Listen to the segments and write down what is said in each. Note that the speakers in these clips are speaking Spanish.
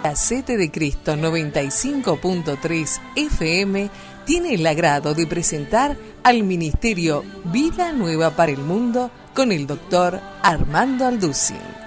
La Sete de Cristo 95.3 FM tiene el agrado de presentar al Ministerio Vida Nueva para el Mundo con el Dr. Armando Alducin.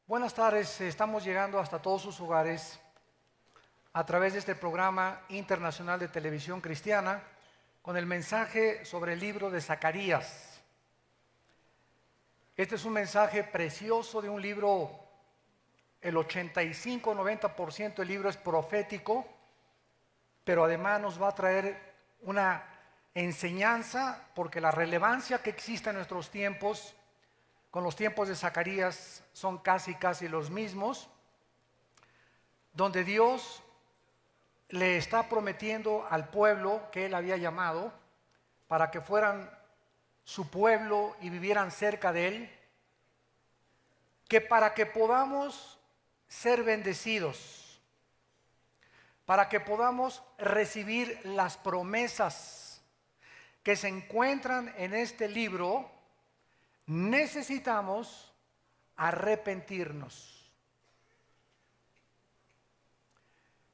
Buenas tardes, estamos llegando hasta todos sus hogares a través de este programa internacional de televisión cristiana con el mensaje sobre el libro de Zacarías. Este es un mensaje precioso de un libro, el 85-90% del libro es profético, pero además nos va a traer una enseñanza porque la relevancia que existe en nuestros tiempos con los tiempos de Zacarías son casi los mismos, donde Dios le está prometiendo al pueblo que Él había llamado para que fueran su pueblo y vivieran cerca de Él, que para que podamos ser bendecidos, para que podamos recibir las promesas que se encuentran en este libro, necesitamos arrepentirnos.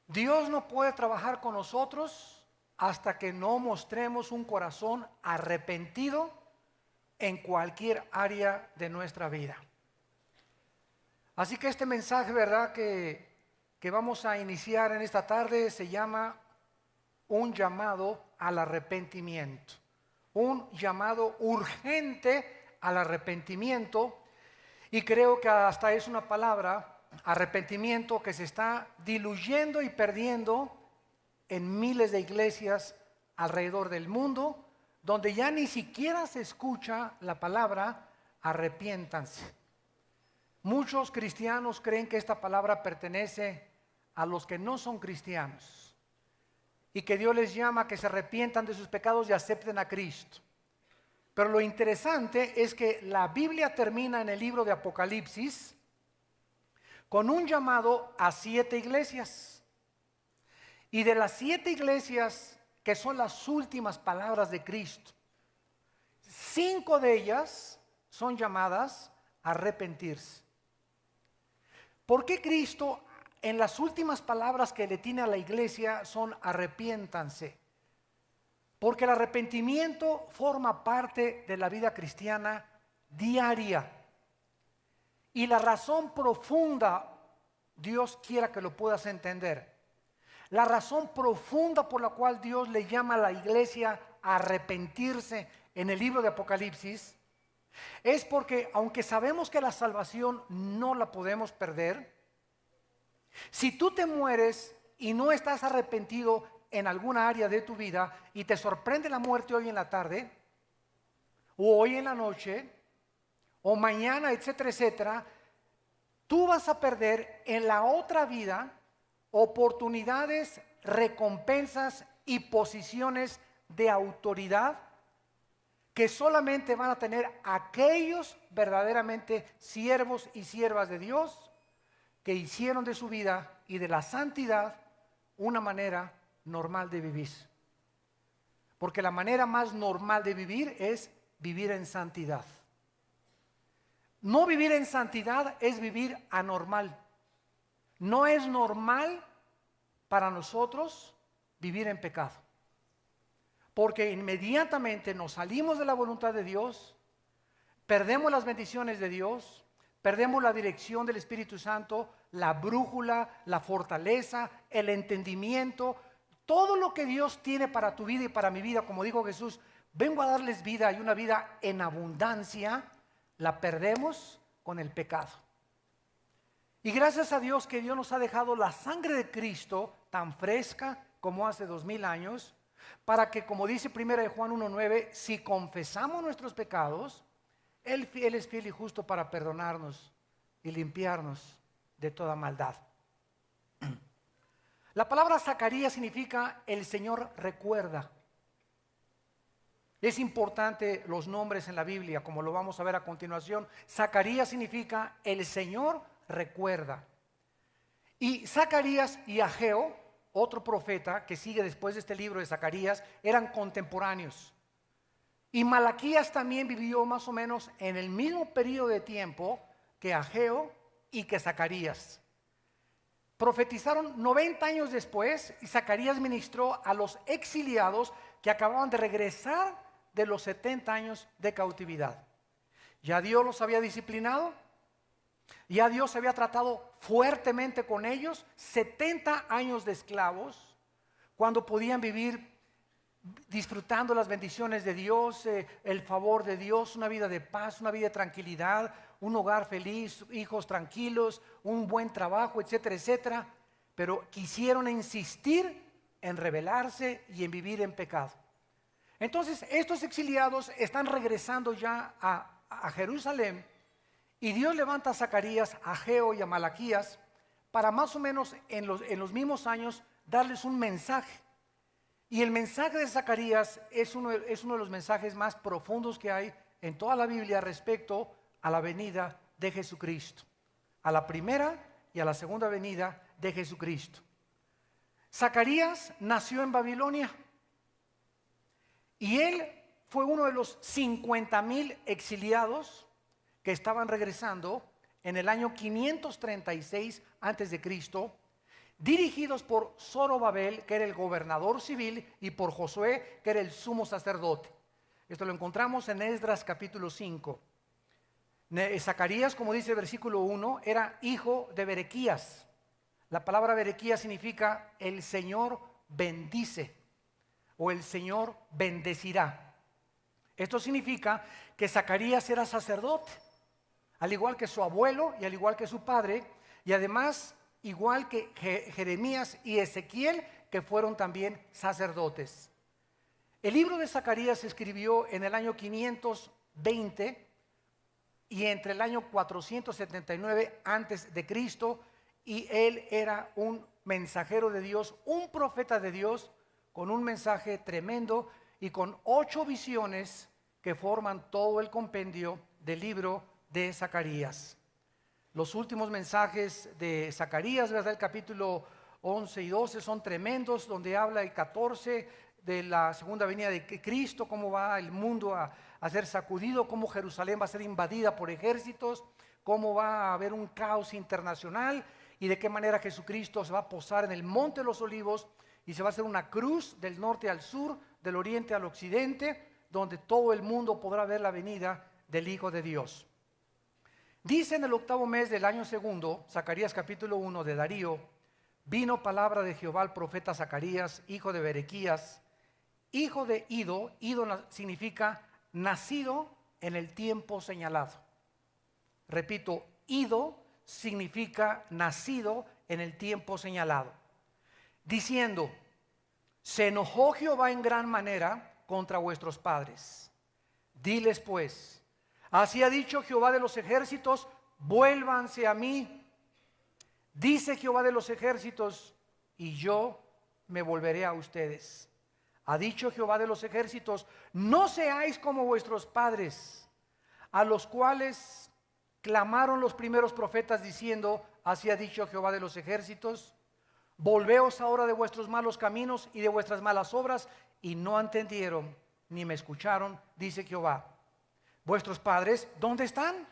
Dios no puede trabajar con nosotros hasta que no mostremos un corazón arrepentido en cualquier área de nuestra vida. Así que este mensaje, ¿verdad?, que vamos a iniciar en esta tarde se llama un llamado al arrepentimiento, un llamado urgente al arrepentimiento, y creo que hasta es una palabra, arrepentimiento, que se está diluyendo y perdiendo en miles de iglesias alrededor del mundo, donde ya ni siquiera se escucha la palabra arrepiéntanse. Muchos cristianos creen que esta palabra pertenece a los que no son cristianos y que Dios les llama a que se arrepientan de sus pecados y acepten a Cristo. Pero lo interesante es que la Biblia termina en el libro de Apocalipsis con un llamado a 7 iglesias. Y de las 7 iglesias que son las últimas palabras de Cristo, 5 de ellas son llamadas a arrepentirse. ¿Por qué Cristo en las últimas palabras que le tiene a la iglesia son arrepiéntanse? Porque el arrepentimiento forma parte de la vida cristiana diaria. Y la razón profunda, Dios quiera que lo puedas entender, la razón profunda por la cual Dios le llama a la iglesia a arrepentirse en el libro de Apocalipsis, es porque aunque sabemos que la salvación no la podemos perder, si tú te mueres y no estás arrepentido en alguna área de tu vida y te sorprende la muerte hoy en la tarde o hoy en la noche o mañana, etcétera, etcétera, tú vas a perder en la otra vida oportunidades, recompensas y posiciones de autoridad que solamente van a tener aquellos verdaderamente siervos y siervas de Dios que hicieron de su vida y de la santidad una manera normal de vivir. Porque la manera más normal de vivir es vivir en santidad. No vivir en santidad es vivir anormal. No es normal para nosotros vivir en pecado. Porque inmediatamente nos salimos de la voluntad de Dios, perdemos las bendiciones de Dios, perdemos la dirección del Espíritu Santo, la brújula, la fortaleza, el entendimiento. Todo lo que Dios tiene para tu vida y para mi vida, como dijo Jesús, vengo a darles vida y una vida en abundancia, la perdemos con el pecado. Y gracias a Dios que Dios nos ha dejado la sangre de Cristo tan fresca como hace 2000 años, para que, como dice 1 Juan 1:9, si confesamos nuestros pecados, Él es fiel y justo para perdonarnos y limpiarnos de toda maldad. La palabra Zacarías significa el Señor recuerda. Es importante los nombres en la Biblia, como lo vamos a ver a continuación. Zacarías significa el Señor recuerda. Y Zacarías y Ageo, otro profeta que sigue después de este libro de Zacarías, eran contemporáneos. Y Malaquías también vivió más o menos en el mismo periodo de tiempo que Ageo y que Zacarías. Profetizaron 90 años después y Zacarías ministró a los exiliados que acababan de regresar de los 70 años de cautividad. Ya Dios los había disciplinado, ya Dios había tratado fuertemente con ellos, 70 años de esclavos, cuando podían vivir disfrutando las bendiciones de Dios, el favor de Dios, una vida de paz, una vida de tranquilidad, un hogar feliz, hijos tranquilos, un buen trabajo, etcétera, etcétera. Pero quisieron insistir en rebelarse y en vivir en pecado. Entonces estos exiliados están regresando ya a Jerusalén, y Dios levanta a Zacarías, a Ageo y a Malaquías para más o menos en los mismos años darles un mensaje. Y el mensaje de Zacarías es uno de los mensajes más profundos que hay en toda la Biblia respecto a la venida de Jesucristo, a la primera y a la segunda venida de Jesucristo. Zacarías nació en Babilonia y él fue uno de los 50,000 exiliados que estaban regresando en el año 536 antes de Cristo, dirigidos por Zorobabel, que era el gobernador civil, y por Josué, que era el sumo sacerdote. Esto lo encontramos en Esdras capítulo 5. Zacarías, como dice el versículo 1, era hijo de Berequías. La palabra Berequías significa el Señor bendice o el Señor bendecirá. Esto significa que Zacarías era sacerdote, al igual que su abuelo y al igual que su padre, y además igual que Jeremías y Ezequiel, que fueron también sacerdotes. El libro de Zacarías se escribió en el año 520 y entre el año 479 antes de Cristo, y él era un mensajero de Dios, un profeta de Dios, con un mensaje tremendo y con 8 visiones que forman todo el compendio del libro de Zacarías. Los últimos mensajes de Zacarías, ¿verdad? El capítulo 11 y 12 son tremendos, donde habla el 14 de la segunda venida de Cristo, cómo va el mundo a ser sacudido, cómo Jerusalén va a ser invadida por ejércitos, cómo va a haber un caos internacional y de qué manera Jesucristo se va a posar en el Monte de los Olivos y se va a hacer una cruz del norte al sur, del oriente al occidente, donde todo el mundo podrá ver la venida del Hijo de Dios. Dice en el 8º mes del año segundo, Zacarías capítulo 1 de Darío, vino palabra de Jehová al profeta Zacarías, hijo de Berequías, hijo de Ido. Ido significa nacido en el tiempo señalado. Repito, Ido significa nacido en el tiempo señalado. Diciendo, se enojó Jehová en gran manera contra vuestros padres. Diles pues, así ha dicho Jehová de los ejércitos, vuélvanse a mí. Dice Jehová de los ejércitos, y yo me volveré a ustedes. Ha dicho Jehová de los ejércitos, no seáis como vuestros padres, a los cuales clamaron los primeros profetas diciendo, así ha dicho Jehová de los ejércitos, volveos ahora de vuestros malos caminos y de vuestras malas obras, y no entendieron ni me escucharon, dice Jehová. Vuestros padres, ¿dónde están?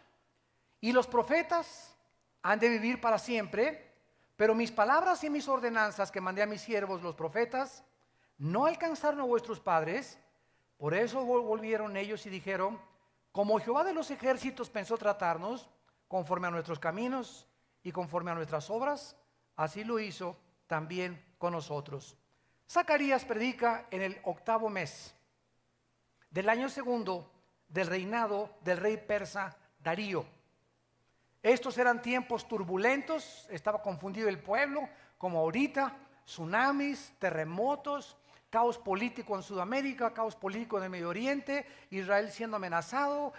Y los profetas han de vivir para siempre, pero mis palabras y mis ordenanzas que mandé a mis siervos los profetas no alcanzaron a vuestros padres. Por eso volvieron ellos y dijeron, como Jehová de los ejércitos pensó tratarnos, conforme a nuestros caminos y conforme a nuestras obras, así lo hizo también con nosotros. Zacarías predica en el 8º mes del año segundo del reinado del rey persa Darío. Estos eran tiempos turbulentos, estaba confundido el pueblo, como ahorita, tsunamis, terremotos, caos político en Sudamérica, caos político en el Medio Oriente, Israel siendo amenazado,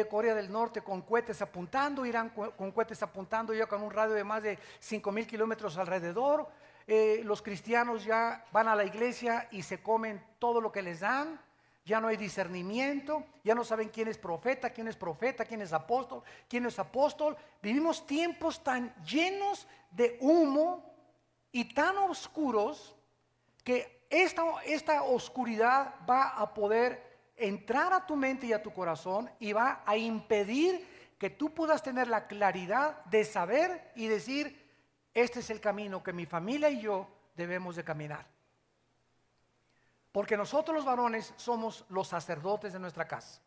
Corea del Norte con cohetes apuntando, Irán con cohetes apuntando ya con un radio de más de 5,000 kilómetros alrededor. Los cristianos ya van a la iglesia y se comen todo lo que les dan. Ya no hay discernimiento, ya no saben quién es profeta, quién es apóstol, quién no es apóstol. Vivimos tiempos tan llenos de humo y tan oscuros que esta oscuridad va a poder entrar a tu mente y a tu corazón y va a impedir que tú puedas tener la claridad de saber y decir, este es el camino que mi familia y yo debemos de caminar. Porque nosotros los varones somos los sacerdotes de nuestra casa.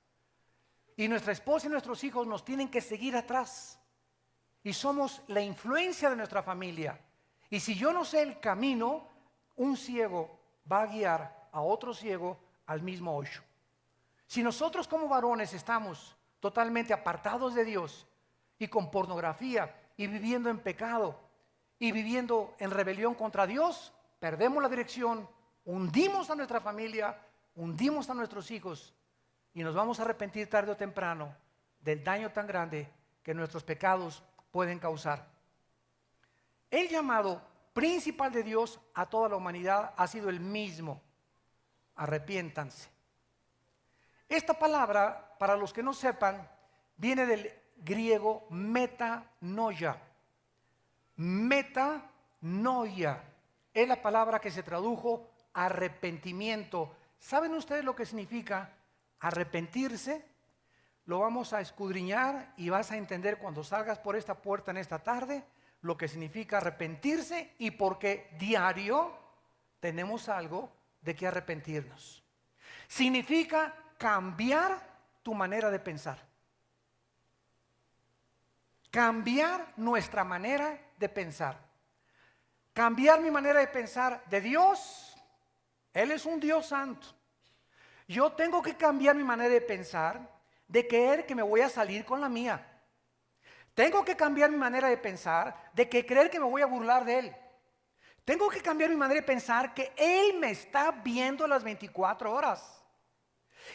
Y nuestra esposa y nuestros hijos nos tienen que seguir atrás. Y somos la influencia de nuestra familia. Y si yo no sé el camino, un ciego va a guiar a otro ciego al mismo hoyo. Si nosotros como varones estamos totalmente apartados de Dios y con pornografía y viviendo en pecado y viviendo en rebelión contra Dios, perdemos la dirección, hundimos a nuestra familia, hundimos a nuestros hijos y nos vamos a arrepentir tarde o temprano del daño tan grande que nuestros pecados pueden causar. El llamado principal de Dios a toda la humanidad ha sido el mismo: arrepiéntanse. Esta palabra, para los que no sepan, viene del griego metanoia. Metanoia es la palabra que se tradujo arrepentimiento. ¿Saben ustedes lo que significa arrepentirse? Lo vamos a escudriñar y vas a entender cuando salgas por esta puerta en esta tarde lo que significa arrepentirse y por qué diario tenemos algo de que arrepentirnos. Significa cambiar tu manera de pensar. Cambiar nuestra manera de pensar. Cambiar mi manera de pensar de Dios. Él es un Dios santo. Yo tengo que cambiar mi manera de pensar de creer que me voy a salir con la mía. Tengo que cambiar mi manera de pensar de que creer que me voy a burlar de Él. Tengo que cambiar mi manera de pensar que Él me está viendo las 24 horas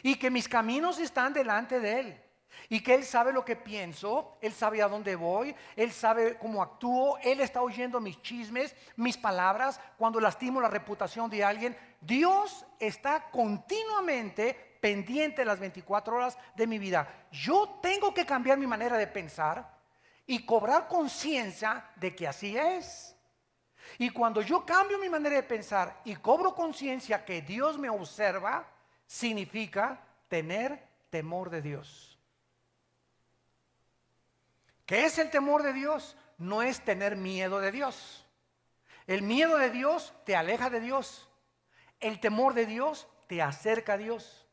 y que mis caminos están delante de Él. Y que Él sabe lo que pienso, Él sabe a dónde voy, Él sabe cómo actúo, Él está oyendo mis chismes, mis palabras, cuando lastimo la reputación de alguien. Dios está continuamente pendiente las 24 horas de mi vida. Yo tengo que cambiar mi manera de pensar y cobrar conciencia de que así es. Y cuando yo cambio mi manera de pensar y cobro conciencia que Dios me observa, significa tener temor de Dios. ¿Qué es el temor de Dios? No es tener miedo de Dios. El miedo de Dios te aleja de Dios. El temor de Dios te acerca a Dios.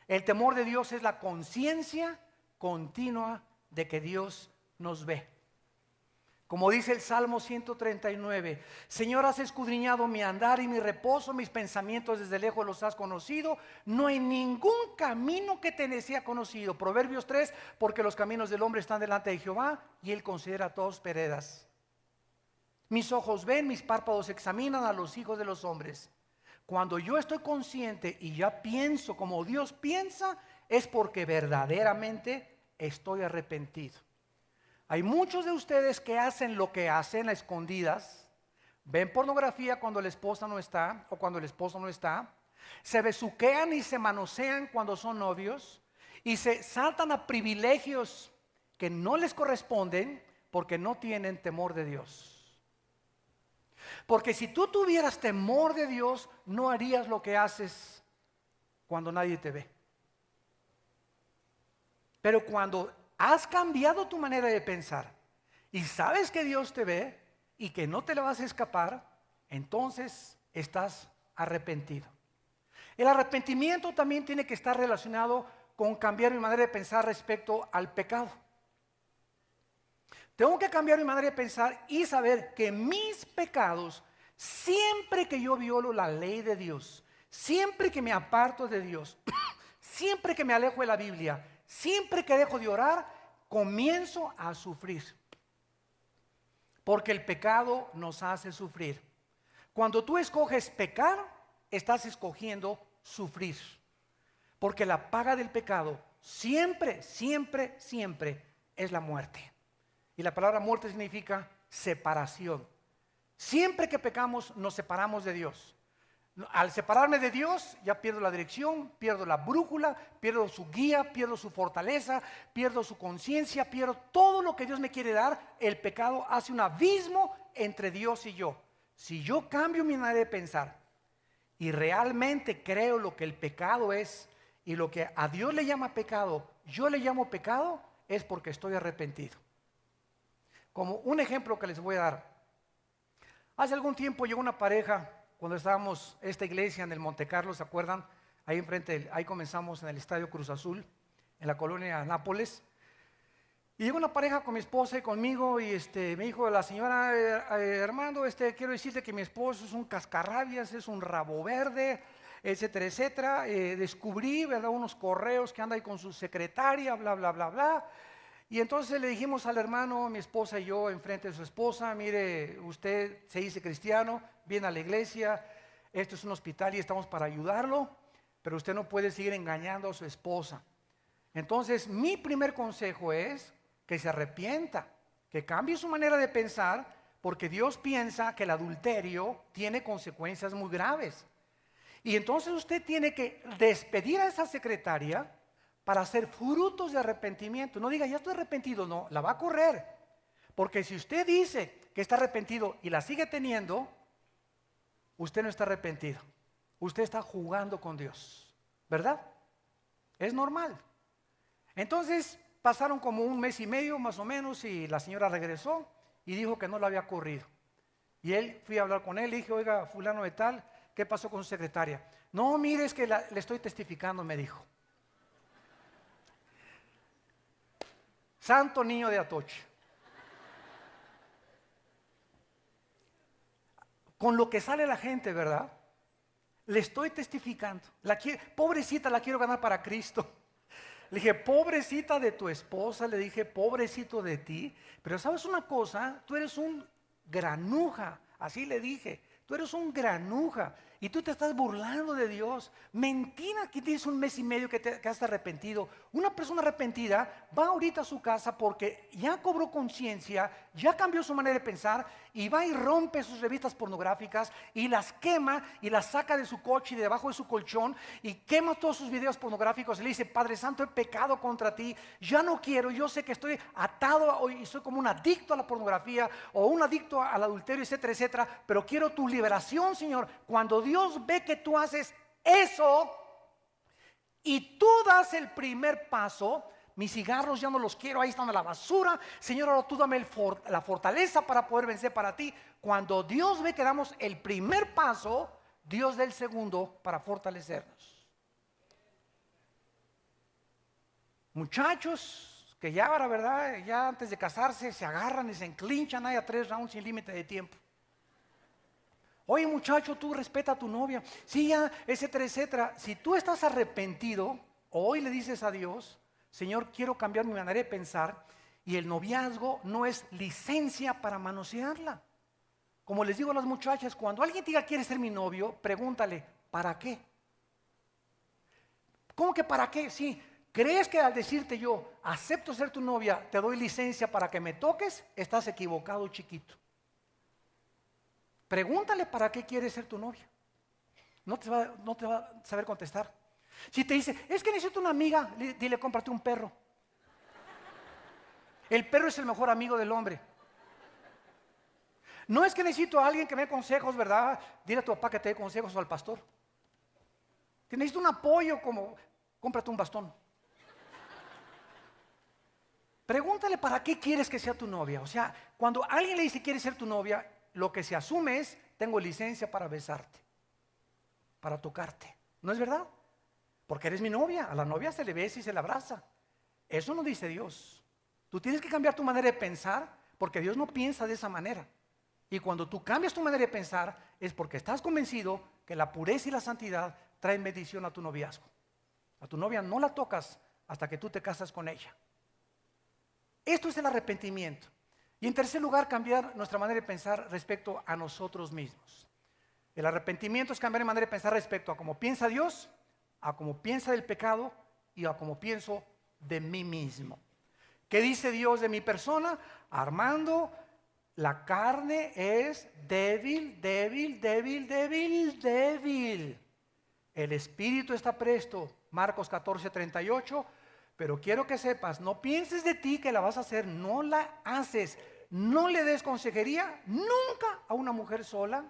El temor de Dios es la conciencia continua de que Dios nos ve. Como dice el Salmo 139, Señor, has escudriñado mi andar y mi reposo, mis pensamientos desde lejos los has conocido. No hay ningún camino que te sea conocido. Proverbios 3, porque los caminos del hombre están delante de Jehová y Él considera todas veredas. Mis ojos ven, mis párpados examinan a los hijos de los hombres. Cuando yo estoy consciente y ya pienso como Dios piensa, es porque verdaderamente estoy arrepentido. Hay muchos de ustedes que hacen lo que hacen a escondidas, ven pornografía cuando la esposa no está o cuando el esposo no está, se besuquean y se manosean cuando son novios y se saltan a privilegios que no les corresponden porque no tienen temor de Dios. Porque si tú tuvieras temor de Dios, no harías lo que haces cuando nadie te ve. Pero cuando has cambiado tu manera de pensar y sabes que Dios te ve y que no te le vas a escapar, entonces estás arrepentido. El arrepentimiento también tiene que estar relacionado con cambiar mi manera de pensar respecto al pecado. Tengo que cambiar mi manera de pensar y saber que mis pecados Siempre que yo violo la ley de Dios, siempre que me aparto de Dios, siempre que me alejo de la Biblia, siempre que dejo de orar, comienzo a sufrir. Porque el pecado nos hace sufrir. Cuando tú escoges pecar, estás escogiendo sufrir. Porque la paga del pecado siempre, siempre, siempre es la muerte. Y la palabra muerte significa separación. Siempre que pecamos nos separamos de Dios. Al separarme de Dios ya pierdo la dirección, pierdo la brújula, pierdo su guía, pierdo su fortaleza, pierdo su conciencia, pierdo todo lo que Dios me quiere dar. El pecado hace un abismo entre Dios y yo. Si yo cambio mi manera de pensar y realmente creo lo que el pecado es y lo que a Dios le llama pecado, yo le llamo pecado, es porque estoy arrepentido. Como un ejemplo que les voy a dar. Hace algún tiempo llegó una pareja, cuando estábamos esta iglesia en el Monte Carlo, ¿se acuerdan? Ahí enfrente, ahí comenzamos en el Estadio Cruz Azul, en la colonia Nápoles. Y llegó una pareja con mi esposa y conmigo y me dijo la señora, Armando, quiero decirte que mi esposo es un cascarrabias, es un rabo verde, etcétera, etcétera. Descubrí, ¿verdad?, unos correos que anda ahí con su secretaria, bla, bla, bla, bla. Y entonces le dijimos al hermano, mi esposa y yo, enfrente de su esposa, mire, usted se dice cristiano, viene a la iglesia, esto es un hospital y estamos para ayudarlo, pero usted no puede seguir engañando a su esposa. Entonces, mi primer consejo es que se arrepienta, que cambie su manera de pensar, porque Dios piensa que el adulterio tiene consecuencias muy graves. Y entonces usted tiene que despedir a esa secretaria para hacer frutos de arrepentimiento. No diga, ya estoy arrepentido, no, la va a correr. Porque si usted dice que está arrepentido y la sigue teniendo, usted no está arrepentido. Usted está jugando con Dios, ¿verdad? Es normal. Entonces pasaron como un mes y medio más o menos y la señora regresó y dijo que no lo había corrido. Y fui a hablar con él, le dije, oiga, fulano de tal, ¿qué pasó con su secretaria? No, mire, es que le estoy testificando, me dijo. Santo niño de Atoche. Con lo que sale la gente, ¿verdad? Le estoy testificando. Pobrecita, la quiero ganar para Cristo. Le dije, pobrecita de tu esposa, le dije, pobrecito de ti. Pero ¿sabes una cosa? Tú eres un granuja, así le dije. Tú eres un granuja y tú te estás burlando de Dios. Mentira que tienes un mes y medio que has arrepentido. Una persona arrepentida va ahorita a su casa porque ya cobró conciencia, ya cambió su manera de pensar y va y rompe sus revistas pornográficas y las quema y las saca de su coche y de debajo de su colchón y quema todos sus videos pornográficos y le dice, Padre Santo, he pecado contra ti, ya no quiero, yo sé que estoy atado y soy como un adicto a la pornografía o un adicto al adulterio, etcétera, etcétera, pero quiero tu liberación, Señor. Cuando Dios ve que tú haces eso y tú das el primer paso, mis cigarros ya no los quiero, ahí están en la basura, Señor, ahora tú dame la fortaleza para poder vencer para ti. Cuando Dios ve que damos el primer paso, Dios da el segundo para fortalecernos. Muchachos que ya ahora, ¿verdad?, ya antes de casarse se agarran y se enclinchan ahí a 3 rounds sin límite de tiempo. Oye, muchacho, tú respeta a tu novia. Sí, ya, etcétera, etcétera. Si tú estás arrepentido, hoy le dices a Dios, Señor, quiero cambiar mi manera de pensar. Y el noviazgo no es licencia para manosearla. Como les digo a las muchachas, cuando alguien te diga quiere ser mi novio, pregúntale, ¿para qué? ¿Cómo que para qué? Sí. ¿Crees que al decirte yo, acepto ser tu novia, te doy licencia para que me toques? Estás equivocado, chiquito. Pregúntale para qué quiere ser tu novia. No te va a saber contestar. Si te dice, es que necesito una amiga, dile, cómprate un perro. El perro es el mejor amigo del hombre. No es que necesito a alguien que me dé consejos, ¿verdad? Dile a tu papá que te dé consejos o al pastor. Que necesito un apoyo, como cómprate un bastón. Pregúntale para qué quieres que sea tu novia. O sea, cuando alguien le dice quiere ser tu novia, lo que se asume es, tengo licencia para besarte, para tocarte. ¿No es verdad? Porque eres mi novia, a la novia se le besa y se le abraza. Eso no dice Dios. Tú tienes que cambiar tu manera de pensar, porque Dios no piensa de esa manera. Y cuando tú cambias tu manera de pensar, es porque estás convencido que la pureza y la santidad traen bendición a tu noviazgo. A tu novia no la tocas hasta que tú te casas con ella. Esto es el arrepentimiento. Y en tercer lugar, cambiar nuestra manera de pensar respecto a nosotros mismos. El arrepentimiento es cambiar de manera de pensar respecto a cómo piensa Dios, a cómo piensa del pecado y a cómo pienso de mí mismo. ¿Qué dice Dios de mi persona? Armando, la carne es débil, débil, débil, débil, débil. El espíritu está presto, Marcos 14:38. Pero quiero que sepas, no pienses de ti que la vas a hacer, no la haces. No le des consejería nunca a una mujer sola.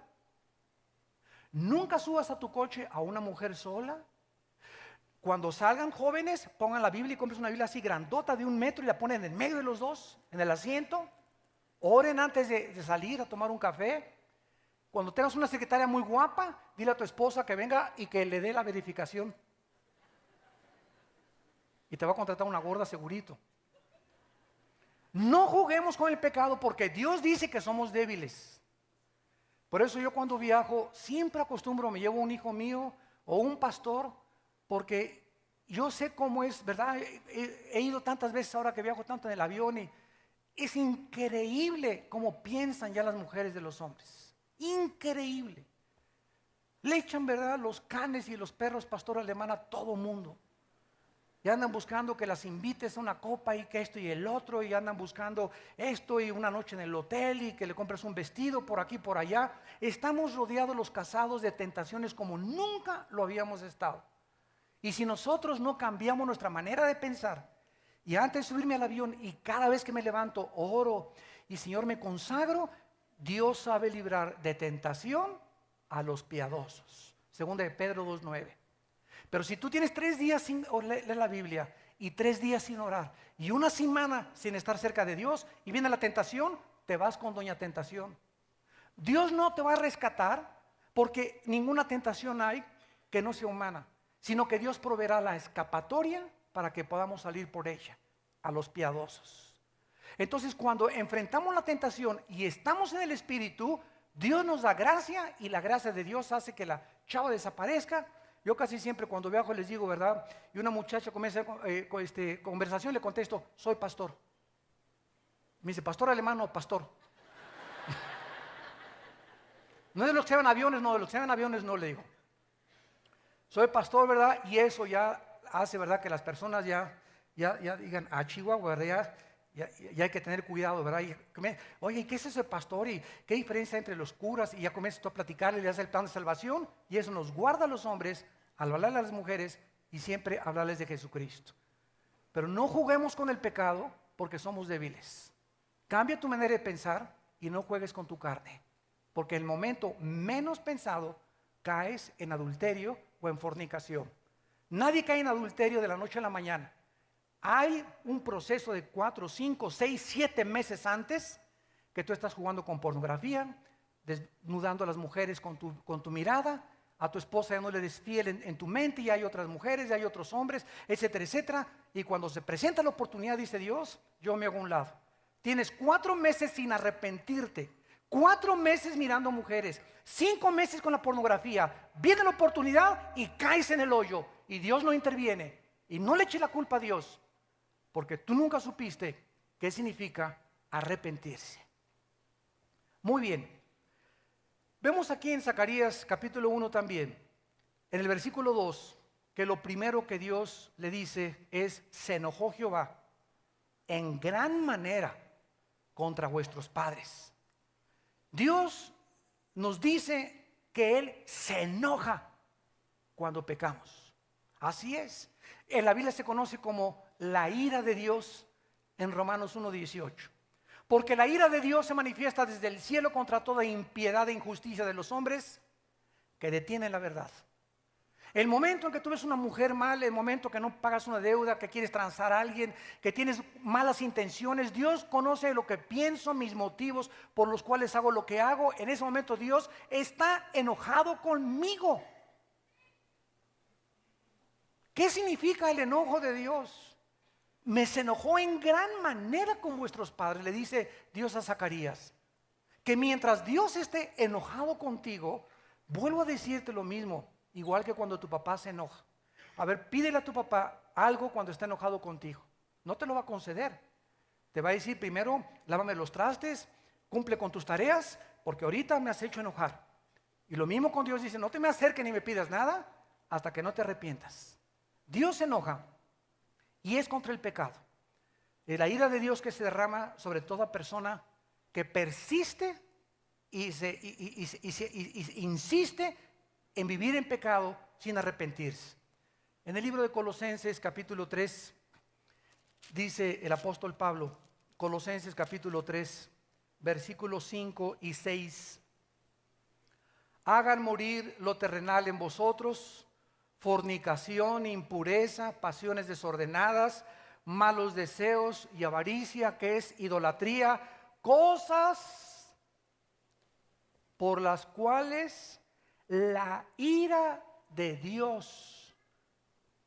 Nunca subas a tu coche a una mujer sola. Cuando salgan jóvenes, pongan la Biblia y compres una Biblia así grandota de 1 metro y la ponen en medio de los dos, en el asiento. Oren antes de salir a tomar un café. Cuando tengas una secretaria muy guapa, dile a tu esposa que venga y que le dé la verificación. Y te va a contratar una gorda segurito. No juguemos con el pecado porque Dios dice que somos débiles. Por eso yo cuando viajo siempre acostumbro, me llevo un hijo mío o un pastor, porque yo sé cómo es, ¿verdad? He ido tantas veces ahora que viajo tanto en el avión y es increíble cómo piensan ya las mujeres de los hombres. Increíble. Le echan, ¿verdad?, los canes y los perros pastor alemán a todo mundo. Y andan buscando que las invites a una copa y que esto y el otro, y andan buscando esto y una noche en el hotel y que le compres un vestido por aquí por allá. Estamos rodeados los casados de tentaciones como nunca lo habíamos estado. Y si nosotros no cambiamos nuestra manera de pensar, y antes de subirme al avión y cada vez que me levanto oro y Señor me consagro, Dios sabe librar de tentación a los piadosos. Segunda de Pedro 2:9. Pero si tú tienes 3 días sin leer la Biblia y 3 días sin orar y una semana sin estar cerca de Dios y viene la tentación, te vas con doña tentación. Dios no te va a rescatar porque ninguna tentación hay que no sea humana, sino que Dios proveerá la escapatoria para que podamos salir por ella, a los piadosos. Entonces cuando enfrentamos la tentación y estamos en el Espíritu, Dios nos da gracia y la gracia de Dios hace que la chava desaparezca. Yo casi siempre cuando viajo les digo, ¿verdad? Y una muchacha comienza con conversación, le contesto, soy pastor. Me dice, ¿pastor alemán o pastor? No es de los que se van aviones, no, de los que se van aviones no le digo. Soy pastor, ¿verdad? Y eso ya hace, ¿verdad?, que las personas ya digan, a Chihuahua, ¿verdad? Ya hay que tener cuidado, ¿verdad? Oye, ¿qué es eso de pastor? ¿Y qué diferencia entre los curas? Y ya comienzas tú a platicarle, le das el plan de salvación y eso nos guarda a los hombres al hablarle a las mujeres y siempre hablarles de Jesucristo. Pero no juguemos con el pecado porque somos débiles. Cambia tu manera de pensar y no juegues con tu carne, porque en el momento menos pensado caes en adulterio o en fornicación. Nadie cae en adulterio de la noche a la mañana. Hay un proceso de 4, 5, 6, 7 meses antes que tú estás jugando con pornografía, desnudando a las mujeres con tu mirada, a tu esposa ya no le des fiel en tu mente, y hay otras mujeres, y hay otros hombres, etcétera, etcétera. Y cuando se presenta la oportunidad, dice Dios, yo me hago a un lado. Tienes 4 meses sin arrepentirte, 4 meses mirando mujeres, 5 meses con la pornografía, viene la oportunidad y caes en el hoyo, y Dios no interviene. Y no le eches la culpa a Dios, porque tú nunca supiste qué significa arrepentirse. Muy bien. Vemos aquí en Zacarías capítulo 1 también, en el versículo 2, que lo primero que Dios le dice es, se enojó Jehová en gran manera contra vuestros padres. Dios nos dice que Él se enoja cuando pecamos. Así es. En la Biblia se conoce como la ira de Dios en Romanos 1:18. Porque la ira de Dios se manifiesta desde el cielo contra toda impiedad e injusticia de los hombres que detienen la verdad. El momento en que tú ves una mujer mal, el momento que no pagas una deuda, que quieres transar a alguien, que tienes malas intenciones, Dios conoce lo que pienso, mis motivos por los cuales hago lo que hago. En ese momento Dios está enojado conmigo. ¿Qué significa el enojo de Dios? Me se enojó en gran manera con vuestros padres, le dice Dios a Zacarías. que mientras Dios esté enojado contigo, vuelvo a decirte lo mismo, igual que cuando tu papá se enoja. A ver, pídele a tu papá algo cuando está enojado contigo. No te lo va a conceder. Te va a decir primero, lávame los trastes, cumple con tus tareas, porque ahorita me has hecho enojar. Y lo mismo con Dios, dice, no te me acerques ni me pidas nada hasta que no te arrepientas. Dios se enoja y es contra el pecado. Es la ira de Dios que se derrama sobre toda persona que persiste y insiste en vivir en pecado sin arrepentirse. En el libro de Colosenses capítulo 3 dice el apóstol Pablo, Colosenses capítulo 3, versículos 5 y 6. Hagan morir lo terrenal en vosotros, fornicación, impureza, pasiones desordenadas, malos deseos y avaricia, que es idolatría, cosas por las cuales la ira de Dios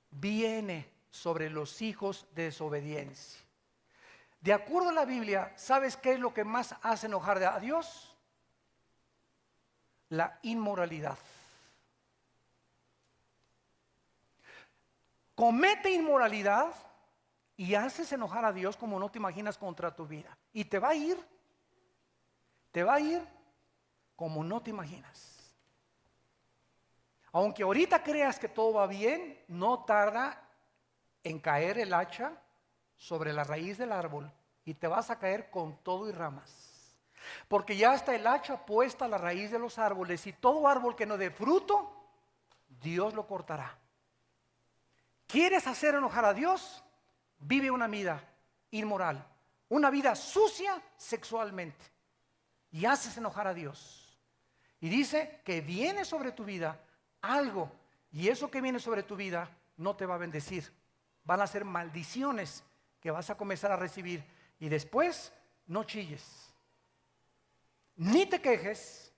viene sobre los hijos de desobediencia. De acuerdo a la Biblia, ¿sabes qué es lo que más hace enojar a Dios? La inmoralidad. Comete inmoralidad y haces enojar a Dios como no te imaginas contra tu vida. Y te va a ir como no te imaginas. Aunque ahorita creas que todo va bien, no tarda en caer el hacha sobre la raíz del árbol y te vas a caer con todo y ramas. Porque ya está el hacha puesta a la raíz de los árboles y todo árbol que no dé fruto, Dios lo cortará. ¿Quieres hacer enojar a Dios? Vive una vida inmoral, una vida sucia sexualmente y haces enojar a Dios. Y dice que viene sobre tu vida algo y eso que viene sobre tu vida no te va a bendecir. Van a ser maldiciones que vas a comenzar a recibir y después no chilles, ni te quejes.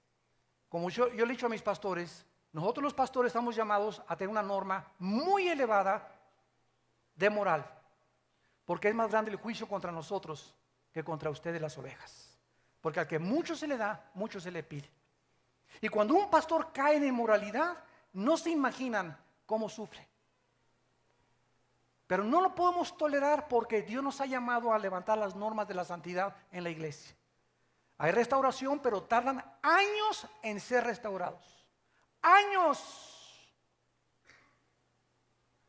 Como yo le he dicho a mis pastores, nosotros los pastores estamos llamados a tener una norma muy elevada de moral, porque es más grande el juicio contra nosotros que contra ustedes las ovejas, porque al que mucho se le da, mucho se le pide. Y cuando un pastor cae en inmoralidad, no se imaginan cómo sufre. Pero no lo podemos tolerar porque Dios nos ha llamado a levantar las normas de la santidad en la iglesia. Hay restauración, pero tardan años en ser restaurados. ¡Años!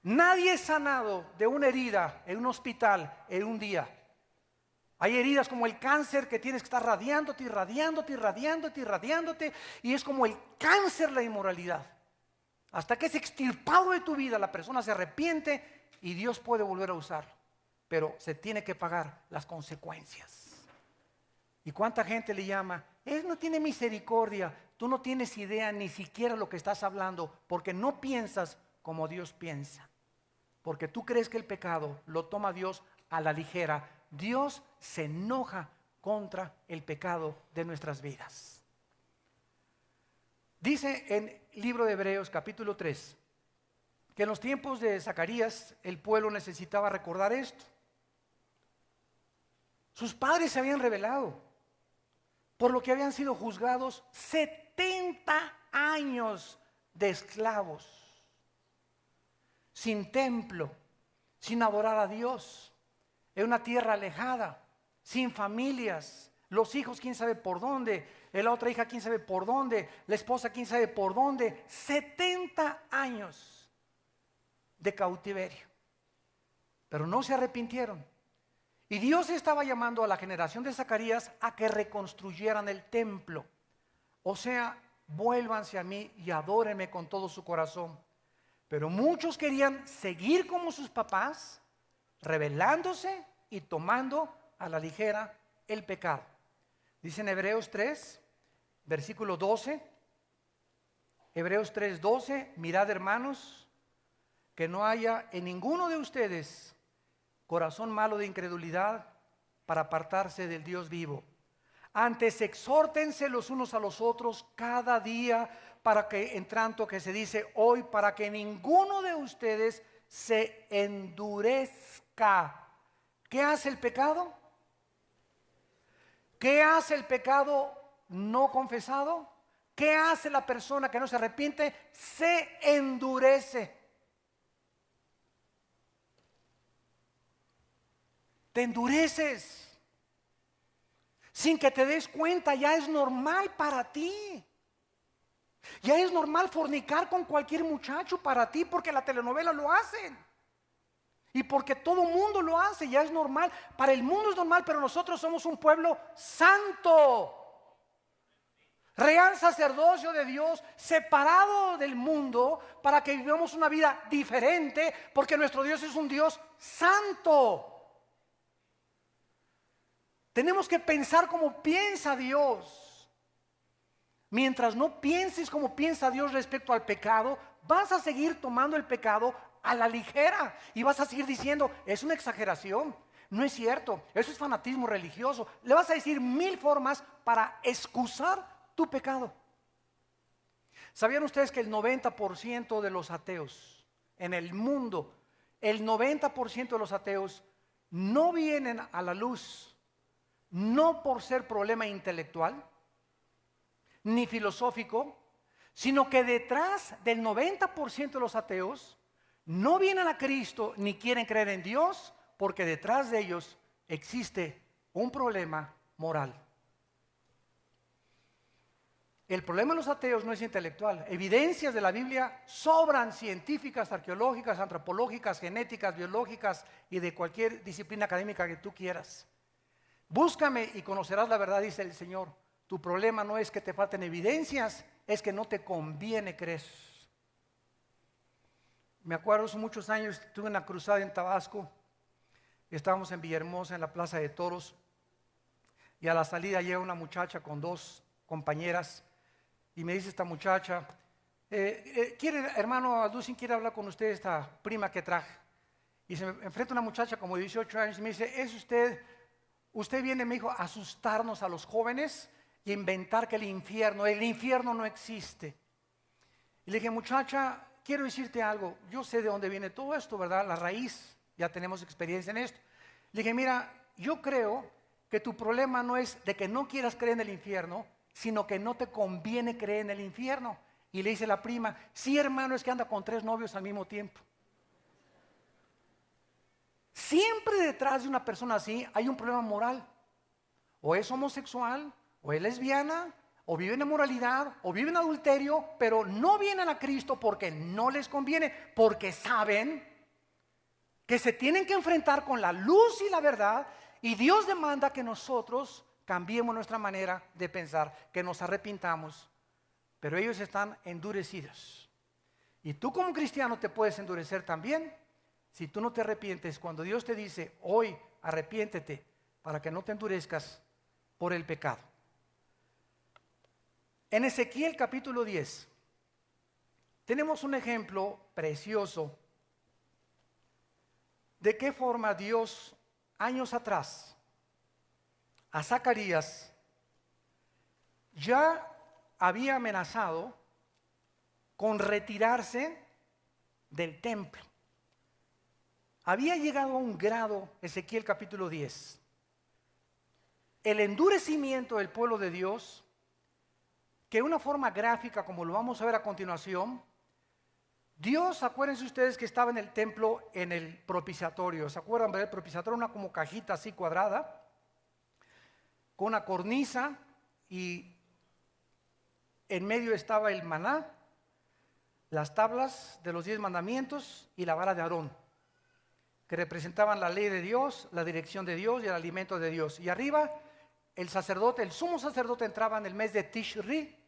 Nadie es sanado de una herida en un hospital en un día. Hay heridas como el cáncer que tienes que estar radiándote, y es como el cáncer la inmoralidad. Hasta que es extirpado de tu vida, la persona se arrepiente y Dios puede volver a usarlo, pero se tiene que pagar las consecuencias. ¿Y cuánta gente le llama? Él no tiene misericordia. Tú no tienes idea ni siquiera lo que estás hablando, porque no piensas como Dios piensa. Porque tú crees que el pecado lo toma Dios a la ligera. Dios se enoja contra el pecado de nuestras vidas. Dice en el libro de Hebreos capítulo 3 que en los tiempos de Zacarías el pueblo necesitaba recordar esto. Sus padres se habían rebelado, por lo que habían sido juzgados 70 años de esclavos, sin templo, sin adorar a Dios, en una tierra alejada, sin familias, los hijos quién sabe por dónde, la otra hija quién sabe por dónde, la esposa quién sabe por dónde. 70 años de cautiverio, pero no se arrepintieron. Y Dios estaba llamando a la generación de Zacarías a que reconstruyeran el templo. O sea, vuélvanse a mí y adórenme con todo su corazón. Pero muchos querían seguir como sus papás, rebelándose y tomando a la ligera el pecado. Dice en Hebreos 3, versículo 12, Hebreos 3:12, mirad hermanos, que no haya en ninguno de ustedes corazón malo de incredulidad para apartarse del Dios vivo. Antes exhórtense los unos a los otros cada día, para que, en tanto que se dice hoy, para que ninguno de ustedes se endurezca. ¿Qué hace el pecado? ¿Qué hace el pecado no confesado, ¿qué hace la persona que no se arrepiente? Se endurece. Te endureces. Sin que te des cuenta, ya es normal para ti. Ya es normal fornicar con cualquier muchacho para ti porque la telenovela lo hacen. Y porque todo mundo lo hace, ya es normal. Para el mundo es normal, pero nosotros somos un pueblo santo. Real sacerdocio de Dios, separado del mundo para que vivamos una vida diferente, porque nuestro Dios es un Dios santo. Tenemos que pensar como piensa Dios. Mientras no pienses como piensa Dios respecto al pecado, vas a seguir tomando el pecado a la ligera y vas a seguir diciendo, es una exageración, no es cierto, eso es fanatismo religioso. Le vas a decir 1000 formas para excusar tu pecado. ¿Sabían ustedes que el 90% de los ateos en el mundo, el 90% de los ateos no vienen a la luz? No por ser problema intelectual, ni filosófico, sino que detrás del 90% de los ateos no vienen a Cristo ni quieren creer en Dios, porque detrás de ellos existe un problema moral. El problema de los ateos no es intelectual. Evidencias de la Biblia sobran, científicas, arqueológicas, antropológicas, genéticas, biológicas y de cualquier disciplina académica que tú quieras. Búscame y conocerás la verdad, dice el Señor. Tu problema no es que te falten evidencias, es que no te conviene creer. Me acuerdo hace muchos años, estuve en una cruzada en Tabasco, estábamos en Villahermosa, en la Plaza de Toros, y a la salida llega una muchacha con 2 compañeras, y me dice esta muchacha, ¿quiere, hermano Alducin, quiere hablar con usted esta prima que traje? Y se me enfrenta una muchacha como de 18 años y me dice, ¿es usted viene, me dijo, a asustarnos a los jóvenes y inventar que el infierno no existe? Y le dije, muchacha, quiero decirte algo, yo sé de dónde viene todo esto, ¿verdad? La raíz, ya tenemos experiencia en esto. Le dije, mira, yo creo que tu problema no es de que no quieras creer en el infierno, sino que no te conviene creer en el infierno. Y le dice la prima, sí, hermano, es que anda con 3 novios al mismo tiempo. Siempre detrás de una persona así hay un problema moral. O es homosexual, o es lesbiana, o vive en inmoralidad, o vive en adulterio, pero no vienen a Cristo porque no les conviene, porque saben que se tienen que enfrentar con la luz y la verdad, y Dios demanda que nosotros cambiemos nuestra manera de pensar, que nos arrepintamos, pero ellos están endurecidos. Y tú como cristiano te puedes endurecer también. Si tú no te arrepientes, cuando Dios te dice, hoy arrepiéntete, para que no te endurezcas por el pecado. En Ezequiel capítulo 10, tenemos un ejemplo precioso de qué forma Dios, años atrás, a Zacarías, ya había amenazado con retirarse del templo. Había llegado a un grado, Ezequiel capítulo 10, el endurecimiento del pueblo de Dios, que de una forma gráfica, como lo vamos a ver a continuación, Dios, acuérdense ustedes que estaba en el templo, en el propiciatorio. ¿Se acuerdan del propiciatorio? Una como cajita así cuadrada, con una cornisa, y en medio estaba el maná, las tablas de los 10 mandamientos y la vara de Aarón, que representaban la ley de Dios, la dirección de Dios y el alimento de Dios. Y arriba el sacerdote, el sumo sacerdote, entraba en el mes de Tishri,